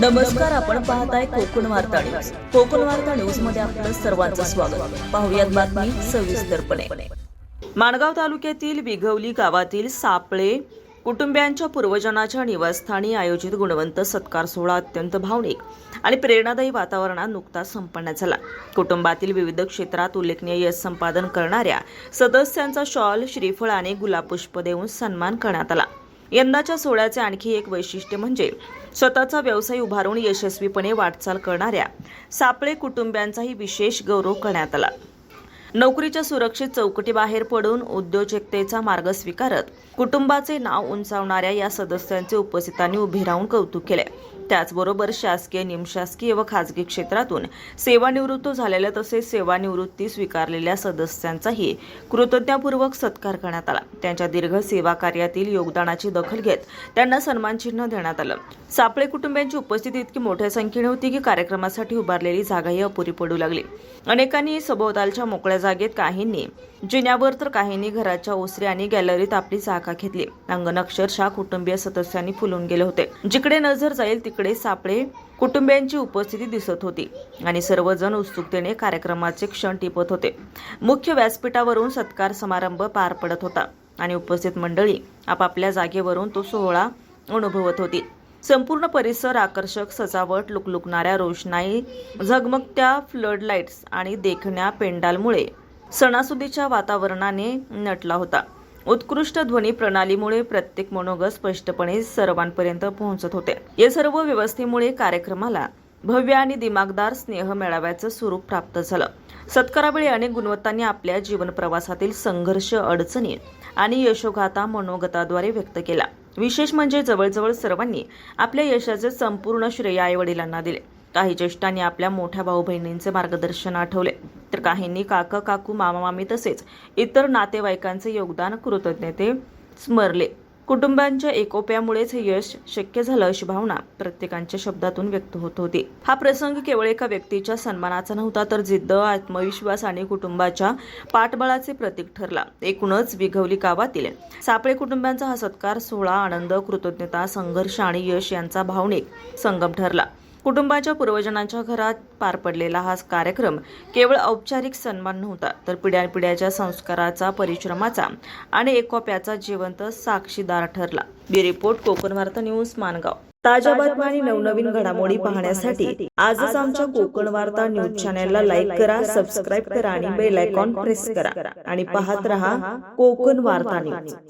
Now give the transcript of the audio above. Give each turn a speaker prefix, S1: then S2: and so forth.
S1: नमस्कार, आपण पाहताय कोकण वार्ता न्यूज. कोकण वार्ता न्यूज मध्ये आपलं सर्वांचं स्वागत. पाहुयात बातमी सविस्तरपणे. माणगाव तालुक्यातील विघवली गावातील सापळे कुटुंबियांच्या पूर्वजनाच्या निवासस्थानी आयोजित गुणवंत सत्कार सोहळा अत्यंत भावनिक आणि प्रेरणादायी वातावरणात नुकताच संपन्न झाला. कुटुंबातील विविध क्षेत्रात उल्लेखनीय यश संपादन करणाऱ्या सदस्यांचा शॉल, श्रीफळ आणि गुलाबपुष्प देऊन सन्मान करण्यात आला. यंदाच्या सोहळ्याचे आणखी एक वैशिष्ट्य म्हणजे स्वतःचा व्यवसाय उभारून यशस्वीपणे वाटचाल करणाऱ्या सापळे कुटुंबियांचाही विशेष गौरव करण्यात आला. नोकरीच्या सुरक्षित चौकटीबाहेर पडून उद्योजकतेचा मार्ग स्वीकारत कुटुंबाचे नाव उंचावणाऱ्या या सदस्यांचे उपस्थितांनी उभे राहून कौतुक केले. त्याचबरोबर शासकीय, निमशासकीय व खासगी क्षेत्रातून सेवानिवृत्त झालेल्या तसेच सेवानिवृत्ती स्वीकारलेल्या सदस्यांचाही कृतज्ञतापूर्वक सत्कार करण्यात आला. त्यांच्या दीर्घ सेवा कार्यातील योगदानाची दखल घेत त्यांना सन्मानचिन्ह देण्यात आलं. सापळे कुटुंबियांची उपस्थिती इतकी मोठ्या संख्येने होती की कार्यक्रमासाठी उभारलेली जागाही अपुरी पडू लागली. अनेकांनी सभोवतालच्या मोकळ्या जागेत, काहींनी जिन्यावर तर काहींनी घराच्या ओसरी आणि गॅलरीत आपली जागा घेतली. अंगण अक्षरशः कुटुंबीय सदस्यांनी फुलून गेले होते. जिकडे नजर जाईल तिकडे सापळे कुटुंबियांची उपस्थिती दिसत होती आणि सर्वजण उत्सुकतेने कार्यक्रमाचे क्षण टिपत होते. मुख्य व्यासपीठावरून सत्कार समारंभ पार पडत होता आणि उपस्थित मंडळी आपापल्या जागेवरून तो सोहळा अनुभवत होती. संपूर्ण परिसर आकर्षक सजावट, लुकलुकणाऱ्या रोषणाई, झगमगत्या फ्लड लाईट्स आणि देखण्या पेंडालमुळे सणासुदीच्या वातावरणाने नटला होता. उत्कृष्ट ध्वनी प्रणालीमुळे प्रत्येक मनोगत स्पष्टपणे सर्वांपर्यंत पोहोचत होते. या सर्व व्यवस्थेमुळे कार्यक्रमाला भव्य आणि दिमागदार स्नेह मेळाव्याचं स्वरूप प्राप्त झालं. सत्कारावेळी अनेक गुणवंतांनी आपल्या जीवन प्रवासातील संघर्ष, अडचणी आणि यशोगाथा मनोगताद्वारे व्यक्त केला. विशेष म्हणजे जवळजवळ सर्वांनी आपल्या यशाचे संपूर्ण श्रेय आई-वडिलांना दिले. काही ज्येष्ठांनी आपल्या मोठ्या भाऊ-बहिणींचे मार्गदर्शन आठवले, तर काहींनी काका, काकू, मामा, मामी तसेच इतर नातेवाईकांचे योगदान, कृतज्ञते स्मरले. कुटुंबांच्या एकोप्यामुळेच हे यश शक्य झालं अशी भावना प्रत्येकाच्या शब्दातून व्यक्त होत होती. हा प्रसंग केवळ एका व्यक्तीच्या सन्मानाचा नव्हता, तर जिद्द, आत्मविश्वास आणि कुटुंबाच्या पाठबळाचे प्रतीक ठरला. एकूणच विघवली गावातील सापळे कुटुंबांचा हा सत्कार सोहळा आनंद, कृतज्ञता, संघर्ष आणि यश यांचा भावनिक संगम ठरला. कुटुंबाच्या पूर्वजनांच्या घरात पार पडलेला हा कार्यक्रम केवळ औपचारिक सन्मान नव्हता, तर पिढ्यानपिढ्याच्या संस्काराचा, परिश्रमाचा आणि एकोप्याचा जिवंत साक्षीदार ठरला. ब्युरो रिपोर्ट, कोकण वार्ता न्यूज, माणगाव. ताज्या बातम्या आणि नवनवीन घडामोडी पाहण्यासाठी आजच आमच्या कोकण वार्ता न्यूज चॅनलला लाईक करा, सबस्क्राईब करा आणि बेल आयकॉन प्रेस करा आणि पाहत रहा कोकण वार्ता न्यूज.